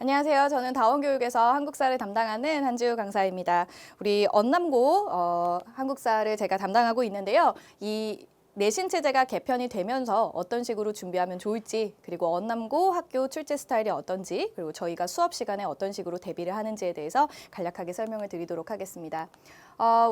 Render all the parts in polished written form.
안녕하세요. 저는 다원교육에서 한국사를 담당하는 한지우 강사입니다. 우리 언남고 한국사를 제가 담당하고 있는데요. 이 내신 체제가 개편이 되면서 어떤 식으로 준비하면 좋을지, 그리고 언남고 학교 출제 스타일이 어떤지, 그리고 저희가 수업 시간에 어떤 식으로 대비를 하는지에 대해서 간략하게 설명을 드리도록 하겠습니다.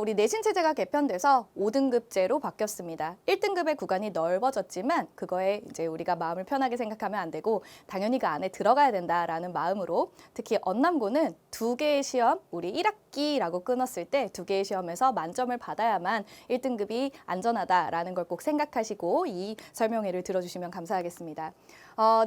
우리 내신 체제가 개편돼서 5등급제로 바뀌었습니다. 1등급의 구간이 넓어졌지만 그거에 이제 우리가 마음을 편하게 생각하면 안 되고 당연히 그 안에 들어가야 된다라는 마음으로, 특히 언남고는 2개의 시험, 우리 1학기라고 끊었을 때 2개의 시험에서 만점을 받아야만 1등급이 안전하다라는 걸 꼭 생각하시고 이 설명회를 들어주시면 감사하겠습니다.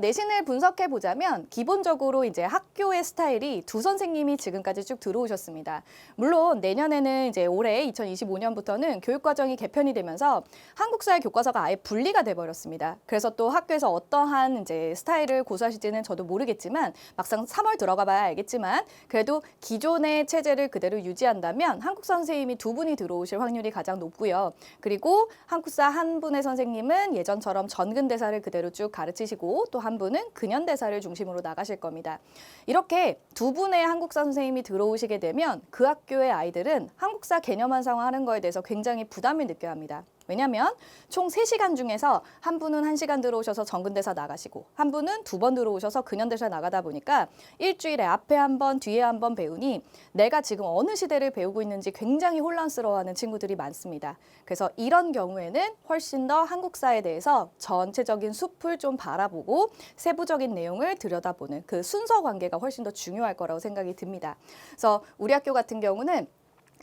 내신을 분석해 보자면 기본적으로 이제 학교의 스타일이 두 선생님이 지금까지 쭉 들어오셨습니다. 물론 내년에는 이제 올해 2025년부터는 교육과정이 개편이 되면서 한국사의 교과서가 아예 분리가 돼 버렸습니다. 그래서 또 학교에서 어떠한 이제 스타일을 고수하실지는 저도 모르겠지만 막상 3월 들어가 봐야 알겠지만 그래도 기존의 체제를 그대로 유지한다면 한국사 선생님이 2분이 들어오실 확률이 가장 높고요. 그리고 한국사 한 분의 선생님은 예전처럼 전근대사를 그대로 쭉 가르치시고 또 한 분은 근현대사를 중심으로 나가실 겁니다. 이렇게 2분의 한국사 선생님이 들어오시게 되면 그 학교의 아이들은 한국사 개념 완성하는 거에 대해서 굉장히 부담을 느껴야 합니다. 왜냐하면 총 3시간 중에서 한 분은 1시간 들어오셔서 전근대사 나가시고 한 분은 2번 들어오셔서 근현대사 나가다 보니까 일주일에 앞에 한 번, 뒤에 한 번 배우니 내가 지금 어느 시대를 배우고 있는지 굉장히 혼란스러워하는 친구들이 많습니다. 그래서 이런 경우에는 훨씬 더 한국사에 대해서 전체적인 숲을 좀 바라보고 세부적인 내용을 들여다보는 그 순서 관계가 훨씬 더 중요할 거라고 생각이 듭니다. 그래서 우리 학교 같은 경우는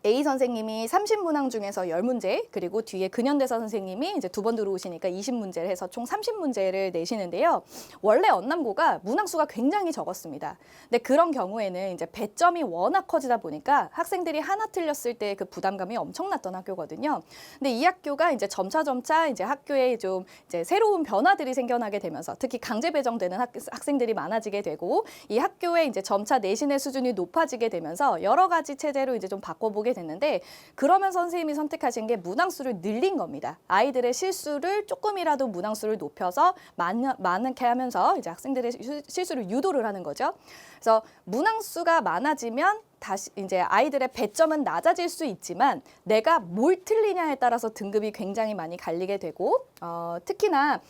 A 선생님이 30문항 중에서 10문제, 그리고 뒤에 근현대사 선생님이 이제 2번 들어오시니까 20문제를 해서 총 30문제를 내시는데요. 원래 언남고가 문항수가 굉장히 적었습니다. 근데 그런 경우에는 이제 배점이 워낙 커지다 보니까 학생들이 하나 틀렸을 때 그 부담감이 엄청났던 학교거든요. 근데 이 학교가 이제 점차 이제 학교에 좀 이제 새로운 변화들이 생겨나게 되면서 특히 강제 배정되는 학생들이 많아지게 되고 이 학교에 이제 점차 내신의 수준이 높아지게 되면서 여러 가지 체제로 이제 좀 바꿔보게 됐는데 그러면 선생님이 선택하신 게 문항수를 늘린 겁니다. 아이들의 실수를 조금이라도 문항수를 높여서 많게 하면서 이제 학생들의 실수를 유도를 하는 거죠. 그래서 문항수가 많아지면 다시 이제 아이들의 배점은 낮아질 수 있지만 내가 뭘 틀리냐에 따라서 등급이 굉장히 많이 갈리게 되고 특히나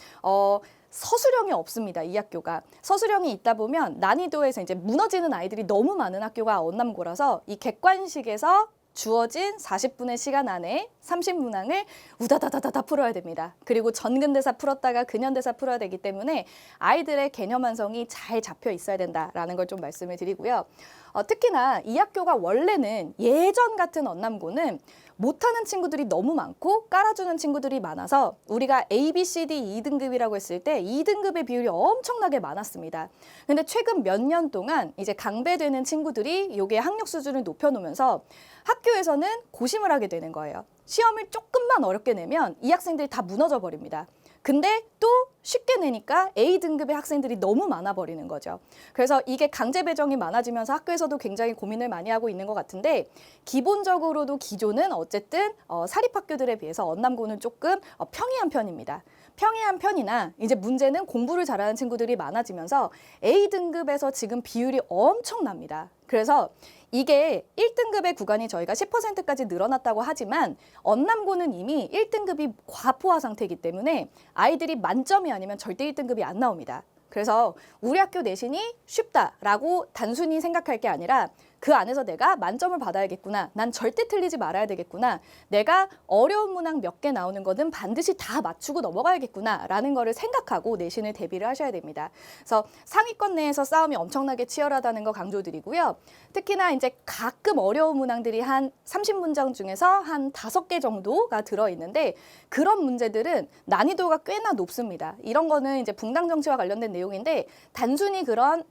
서술형이 없습니다. 이 학교가. 서술형이 있다 보면 난이도에서 이제 무너지는 아이들이 너무 많은 학교가 언남고라서 이 객관식에서 주어진 40분의 시간 안에 30문항을 우다다다다다 풀어야 됩니다. 그리고 전근대사 풀었다가 근현대사 풀어야 되기 때문에 아이들의 개념 완성이 잘 잡혀 있어야 된다라는 걸 좀 말씀을 드리고요. 특히나 이 학교가 원래는 예전 같은 언남고는 못하는 친구들이 너무 많고 깔아주는 친구들이 많아서 우리가 A, B, C, D 2등급이라고 했을 때 2등급의 비율이 엄청나게 많았습니다. 근데 최근 몇 년 동안 이제 강배되는 친구들이 요게 학력 수준을 높여놓으면서 학교에서는 고심을 하게 되는 거예요. 시험을 조금만 어렵게 내면 이 학생들이 다 무너져 버립니다. 근데 또 쉽게 내니까 A등급의 학생들이 너무 많아 버리는 거죠. 그래서 이게 강제 배정이 많아지면서 학교에서도 굉장히 고민을 많이 하고 있는 것 같은데 기본적으로도 기존은 어쨌든 사립학교들에 비해서 언남고는 조금 평이한 편입니다. 평이한 편이나 이제 문제는 공부를 잘하는 친구들이 많아지면서 A등급에서 지금 비율이 엄청납니다. 그래서 이게 1등급의 구간이 저희가 10%까지 늘어났다고 하지만 언남고는 이미 1등급이 과포화 상태이기 때문에 아이들이 만점이 아니면 절대 1등급이 안 나옵니다. 그래서 우리 학교 내신이 쉽다라고 단순히 생각할 게 아니라 그 안에서 내가 만점을 받아야겠구나. 난 절대 틀리지 말아야 되겠구나. 내가 어려운 문항 몇 개 나오는 거는 반드시 다 맞추고 넘어가야겠구나. 라는 거를 생각하고 내신을 대비를 하셔야 됩니다. 그래서 상위권 내에서 싸움이 엄청나게 치열하다는 거 강조드리고요. 특히나 이제 가끔 어려운 문항들이 한 30문장 중에서 한 5개 정도가 들어있는데 그런 문제들은 난이도가 꽤나 높습니다. 이런 거는 이제 붕당 정치와 관련된 내용인데 단순히 그런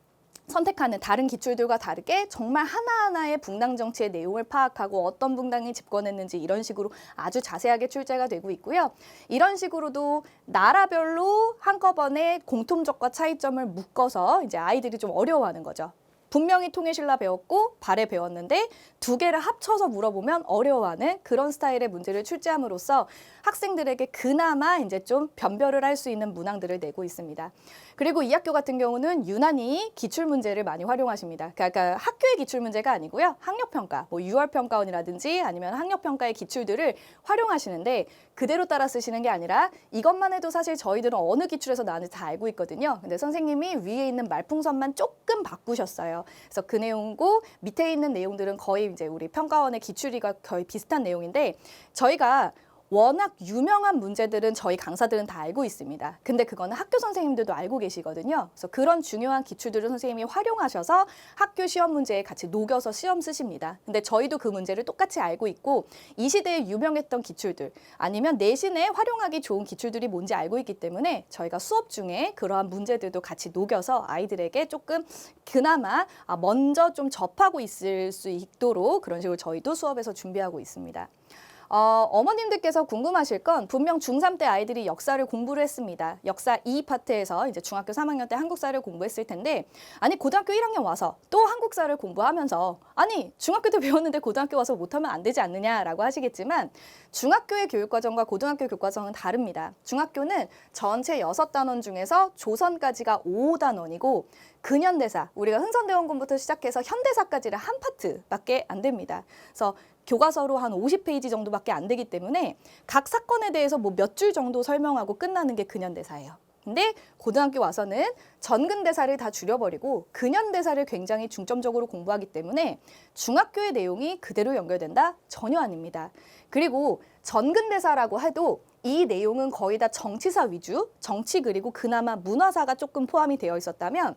선택하는 다른 기출들과 다르게 정말 하나하나의 붕당 정치의 내용을 파악하고 어떤 붕당이 집권했는지 이런 식으로 아주 자세하게 출제가 되고 있고요. 이런 식으로도 나라별로 한꺼번에 공통점과 차이점을 묶어서 이제 아이들이 좀 어려워하는 거죠. 분명히 통일신라 배웠고 발해 배웠는데 2개를 합쳐서 물어보면 어려워하는 그런 스타일의 문제를 출제함으로써 학생들에게 그나마 이제 좀 변별을 할 수 있는 문항들을 내고 있습니다. 그리고 이 학교 같은 경우는 유난히 기출 문제를 많이 활용하십니다. 그러니까 학교의 기출 문제가 아니고요. 학력평가, 뭐 6월 평가원이라든지 아니면 학력평가의 기출들을 활용하시는데 그대로 따라 쓰시는 게 아니라 이것만 해도 사실 저희들은 어느 기출에서 나왔는지 다 알고 있거든요. 근데 선생님이 위에 있는 말풍선만 조금 바꾸셨어요. 그래서 그 내용고 밑에 있는 내용들은 거의 이제 우리 평가원의 기출이가 거의 비슷한 내용인데 저희가 워낙 유명한 문제들은 저희 강사들은 다 알고 있습니다. 근데 그거는 학교 선생님들도 알고 계시거든요. 그래서 그런 중요한 기출들을 선생님이 활용하셔서 학교 시험 문제에 같이 녹여서 시험 쓰십니다. 근데 저희도 그 문제를 똑같이 알고 있고 이 시대에 유명했던 기출들 아니면 내신에 활용하기 좋은 기출들이 뭔지 알고 있기 때문에 저희가 수업 중에 그러한 문제들도 같이 녹여서 아이들에게 조금 그나마 먼저 좀 접하고 있을 수 있도록 그런 식으로 저희도 수업에서 준비하고 있습니다. 어머님들께서 궁금하실 건 분명 중3 때 아이들이 역사를 공부를 했습니다. 역사 2파트에서 이제 중학교 3학년 때 한국사를 공부했을 텐데 아니 고등학교 1학년 와서 또 한국사를 공부하면서 아니 중학교 때 배웠는데 고등학교 와서 못하면 안 되지 않느냐라고 하시겠지만 중학교의 교육과정과 고등학교 교육과정은 다릅니다. 중학교는 전체 6단원 중에서 조선까지가 5단원이고 근현대사, 우리가 흥선대원군부터 시작해서 현대사까지를 한 파트밖에 안 됩니다. 그래서 교과서로 한 50페이지 정도밖에 안 되기 때문에 각 사건에 대해서 뭐 몇 줄 정도 설명하고 끝나는 게 근현대사예요. 근데 고등학교 와서는 전근대사를 다 줄여버리고 근현대사를 굉장히 중점적으로 공부하기 때문에 중학교의 내용이 그대로 연결된다? 전혀 아닙니다. 그리고 전근대사라고 해도 이 내용은 거의 다 정치사 위주, 정치 그리고 그나마 문화사가 조금 포함이 되어 있었다면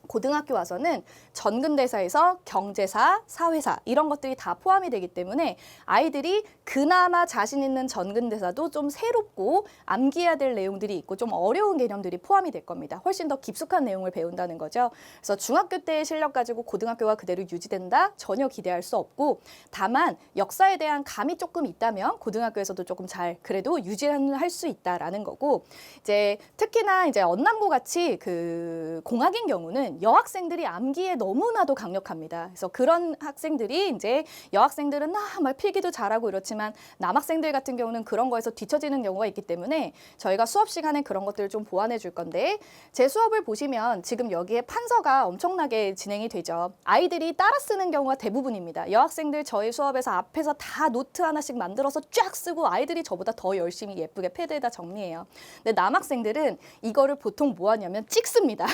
고등학교 와서는 전근대사에서 경제사, 사회사 이런 것들이 다 포함이 되기 때문에 아이들이 그나마 자신 있는 전근대사도 좀 새롭고 암기해야 될 내용들이 있고 좀 어려운 개념들이 포함이 될 겁니다. 훨씬 더 깊숙한 내용을 배운다는 거죠. 그래서 중학교 때의 실력 가지고 고등학교가 그대로 유지된다? 전혀 기대할 수 없고 다만 역사에 대한 감이 조금 있다면 고등학교에서도 조금 잘 그래도 유지할 수 있다라는 거고 이제 특히나 이제 언남고 같이 그 공학인 경우는 여학생들이 암기에 너무나도 강력합니다. 그래서 그런 학생들이 이제 여학생들은 막 필기도 잘하고 이렇지만 남학생들 같은 경우는 그런 거에서 뒤처지는 경우가 있기 때문에 저희가 수업 시간에 그런 것들을 좀 보완해 줄 건데 제 수업을 보시면 지금 여기에 판서가 엄청나게 진행이 되죠. 아이들이 따라 쓰는 경우가 대부분입니다. 여학생들 저희 수업에서 앞에서 다 노트 하나씩 만들어서 쫙 쓰고 아이들이 저보다 더 열심히 예쁘게 패드에다 정리해요. 근데 남학생들은 이거를 보통 뭐 하냐면 찍습니다.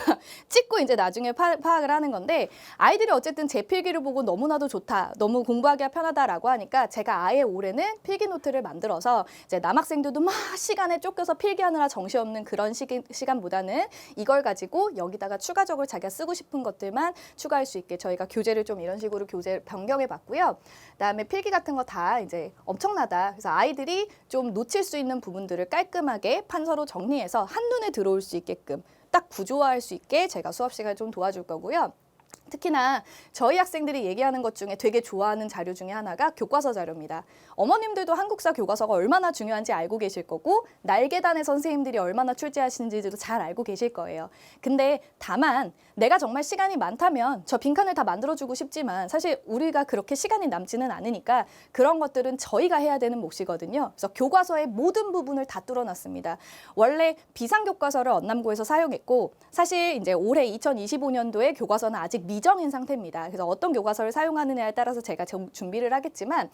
찍고 이제 나중에 파악을 하는 건데 아이들이 어쨌든 제 필기를 보고 너무나도 좋다, 너무 공부하기가 편하다라고 하니까 제가 아예 올해는 필기 노트를 만들어서 이제 남학생들도 막 시간에 쫓겨서 필기하느라 정신없는 그런 시간보다는 이걸 가지고 여기다가 추가적으로 자기가 쓰고 싶은 것들만 추가할 수 있게 저희가 교재를 좀 이런 식으로 교재 변경해 봤고요. 그다음에 필기 같은 거 다 이제 엄청나다. 그래서 아이들이 좀 놓칠 수 있는 부분들을 깔끔하게 판서로 정리해서 한눈에 들어올 수 있게끔 딱 구조화할 수 있게 제가 수업 시간을 좀 도와줄 거고요. 특히나 저희 학생들이 얘기하는 것 중에 되게 좋아하는 자료 중에 하나가 교과서 자료입니다. 어머님들도 한국사 교과서가 얼마나 중요한지 알고 계실 거고 날계단의 선생님들이 얼마나 출제하시는지도 잘 알고 계실 거예요. 근데 다만 내가 정말 시간이 많다면 저 빈칸을 다 만들어주고 싶지만 사실 우리가 그렇게 시간이 남지는 않으니까 그런 것들은 저희가 해야 되는 몫이거든요. 그래서 교과서의 모든 부분을 다 뚫어놨습니다. 원래 비상교과서를 언남고에서 사용했고 사실 이제 올해 2025년도에 교과서는 아직 미정인 상태입니다. 그래서 어떤 교과서를 사용하느냐에 따라서 제가 준비를 하겠지만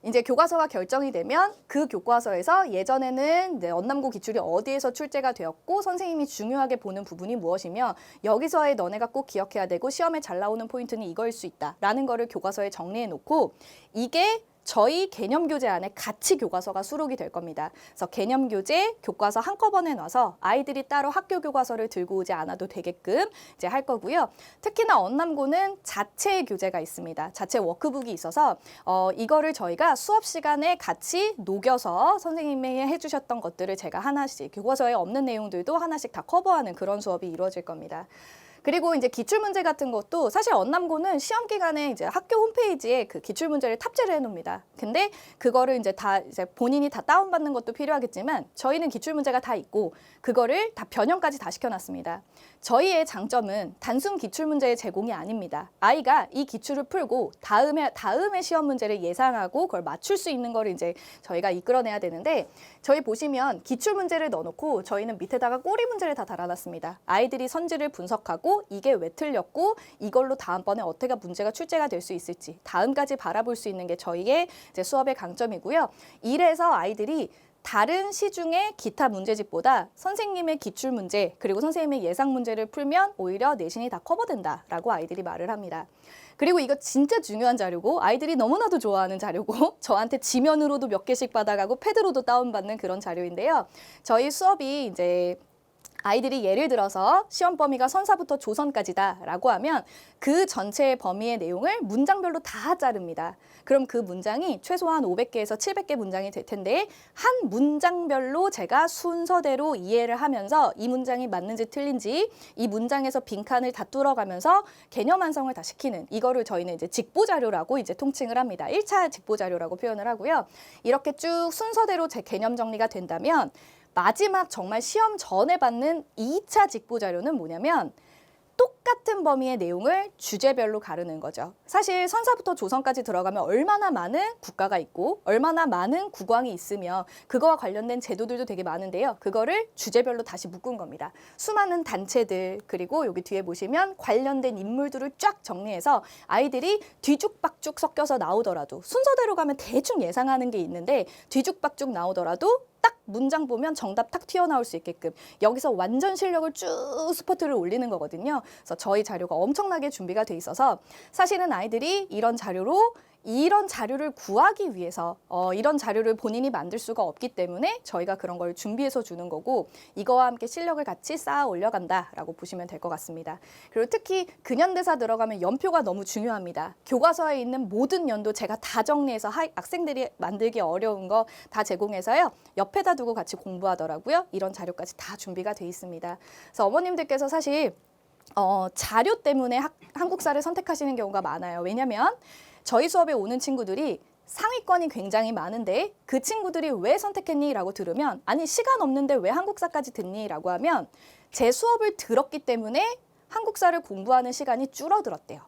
이제 교과서가 결정이 되면 그 교과서에서 예전에는 이제 언남고 기출이 어디에서 출제가 되었고 선생님이 중요하게 보는 부분이 무엇이며 여기서의 너네가 꼭 기억해야 되고 시험에 잘 나오는 포인트는 이거일 수 있다라는 거를 교과서에 정리해 놓고 이게 저희 개념교재 안에 같이 교과서가 수록이 될 겁니다. 그래서 개념교재, 교과서 한꺼번에 놔서 아이들이 따로 학교 교과서를 들고 오지 않아도 되게끔 이제 할 거고요. 특히나 언남고는 자체 교재가 있습니다. 자체 워크북이 있어서 이거를 저희가 수업 시간에 같이 녹여서 선생님이 해주셨던 것들을 제가 하나씩 교과서에 없는 내용들도 하나씩 다 커버하는 그런 수업이 이루어질 겁니다. 그리고 이제 기출문제 같은 것도 사실 언남고는 시험 기간에 이제 학교 홈페이지에 그 기출문제를 탑재를 해놓습니다. 근데 그거를 이제 다 이제 본인이 다 다운받는 것도 필요하겠지만 저희는 기출문제가 다 있고 그거를 다 변형까지 다 시켜놨습니다. 저희의 장점은 단순 기출 문제의 제공이 아닙니다. 아이가 이 기출을 풀고 다음에 시험 문제를 예상하고 그걸 맞출 수 있는 걸 이제 저희가 이끌어내야 되는데, 저희 보시면 기출 문제를 넣어놓고 저희는 밑에다가 꼬리 문제를 다 달아놨습니다. 아이들이 선지를 분석하고 이게 왜 틀렸고 이걸로 다음번에 어떻게 문제가 출제가 될 수 있을지 다음까지 바라볼 수 있는 게 저희의 이제 수업의 강점이고요. 이래서 아이들이 다른 시중의 기타 문제집보다 선생님의 기출 문제 그리고 선생님의 예상 문제를 풀면 오히려 내신이 다 커버된다라고 아이들이 말을 합니다. 그리고 이거 진짜 중요한 자료고 아이들이 너무나도 좋아하는 자료고 저한테 지면으로도 몇 개씩 받아가고 패드로도 다운받는 그런 자료인데요. 저희 수업이 이제 아이들이 예를 들어서 시험 범위가 선사부터 조선까지다라고 하면 그 전체의 범위의 내용을 문장별로 다 자릅니다. 그럼 그 문장이 최소한 500개에서 700개 문장이 될 텐데 한 문장별로 제가 순서대로 이해를 하면서 이 문장이 맞는지 틀린지 이 문장에서 빈칸을 다 뚫어가면서 개념 완성을 다 시키는, 이거를 저희는 이제 직보자료라고 이제 통칭을 합니다. 1차 직보자료라고 표현을 하고요. 이렇게 쭉 순서대로 제 개념 정리가 된다면 마지막 정말 시험 전에 받는 2차 직보자료는 뭐냐면 똑같은 범위의 내용을 주제별로 가르는 거죠. 사실 선사부터 조선까지 들어가면 얼마나 많은 국가가 있고 얼마나 많은 국왕이 있으며 그거와 관련된 제도들도 되게 많은데요. 그거를 주제별로 다시 묶은 겁니다. 수많은 단체들 그리고 여기 뒤에 보시면 관련된 인물들을 쫙 정리해서 아이들이 뒤죽박죽 섞여서 나오더라도 순서대로 가면 대충 예상하는 게 있는데 뒤죽박죽 나오더라도 딱 문장 보면 정답 탁 튀어나올 수 있게끔 여기서 완전 실력을 쭉 스포트를 올리는 거거든요. 그래서 저희 자료가 엄청나게 준비가 돼 있어서 사실은 아이들이 이런 자료를 구하기 위해서 이런 자료를 본인이 만들 수가 없기 때문에 저희가 그런 걸 준비해서 주는 거고 이거와 함께 실력을 같이 쌓아 올려간다라고 보시면 될 것 같습니다. 그리고 특히 근현대사 들어가면 연표가 너무 중요합니다. 교과서에 있는 모든 연도 제가 다 정리해서 학생들이 만들기 어려운 거 다 제공해서요. 옆에다 두고 같이 공부하더라고요. 이런 자료까지 다 준비가 돼 있습니다. 그래서 어머님들께서 사실 자료 때문에 한국사를 선택하시는 경우가 많아요. 왜냐하면 저희 수업에 오는 친구들이 상위권이 굉장히 많은데 그 친구들이 왜 선택했니? 라고 들으면 아니 시간 없는데 왜 한국사까지 듣니? 라고 하면 제 수업을 들었기 때문에 한국사를 공부하는 시간이 줄어들었대요.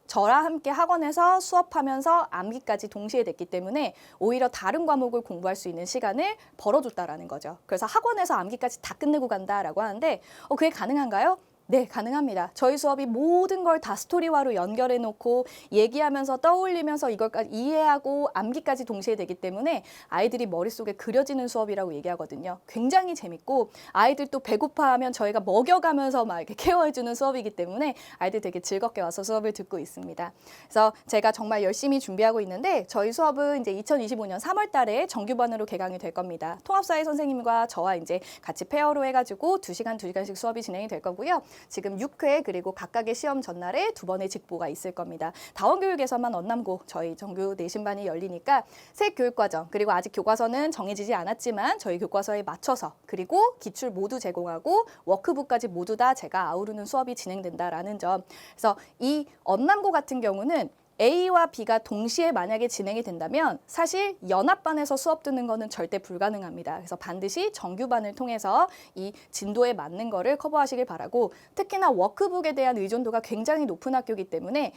저랑 함께 학원에서 수업하면서 암기까지 동시에 됐기 때문에 오히려 다른 과목을 공부할 수 있는 시간을 벌어줬다라는 거죠. 그래서 학원에서 암기까지 다 끝내고 간다라고 하는데 그게 가능한가요? 네, 가능합니다. 저희 수업이 모든 걸 다 스토리화로 연결해 놓고 얘기하면서 떠올리면서 이걸까지 이해하고 암기까지 동시에 되기 때문에 아이들이 머릿속에 그려지는 수업이라고 얘기하거든요. 굉장히 재밌고 아이들 또 배고파하면 저희가 먹여가면서 막 이렇게 케어해주는 수업이기 때문에 아이들 되게 즐겁게 와서 수업을 듣고 있습니다. 그래서 제가 정말 열심히 준비하고 있는데 저희 수업은 이제 2025년 3월 달에 정규반으로 개강이 될 겁니다. 통합사회 선생님과 저와 이제 같이 페어로 해가지고 2시간씩 수업이 진행이 될 거고요. 지금 6회 그리고 각각의 시험 전날에 2번의 직보가 있을 겁니다. 다원교육에서만 언남고 저희 정규 내신반이 열리니까 새 교육과정 그리고 아직 교과서는 정해지지 않았지만 저희 교과서에 맞춰서 그리고 기출 모두 제공하고 워크북까지 모두 다 제가 아우르는 수업이 진행된다라는 점. 그래서 이 언남고 같은 경우는 A와 B가 동시에 만약에 진행이 된다면 사실 연합반에서 수업 듣는 거는 절대 불가능합니다. 그래서 반드시 정규반을 통해서 이 진도에 맞는 거를 커버하시길 바라고 특히나 워크북에 대한 의존도가 굉장히 높은 학교이기 때문에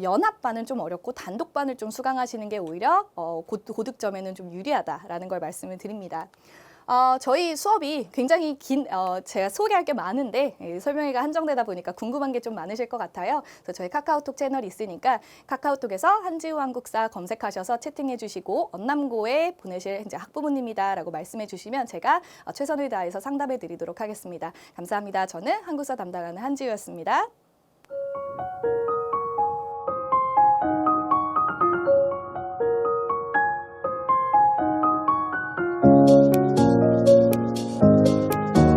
연합반은 좀 어렵고 단독반을 좀 수강하시는 게 오히려 고득점에는 좀 유리하다라는 걸 말씀을 드립니다. 저희 수업이 굉장히 제가 소개할 게 많은데 설명회가 한정되다 보니까 궁금한 게 좀 많으실 것 같아요. 그래서 저희 카카오톡 채널이 있으니까 카카오톡에서 한지우 한국사 검색하셔서 채팅해 주시고 언남고에 보내실 이제 학부모님이다라고 말씀해 주시면 제가 최선을 다해서 상담해 드리도록 하겠습니다. 감사합니다. 저는 한국사 담당하는 한지우였습니다.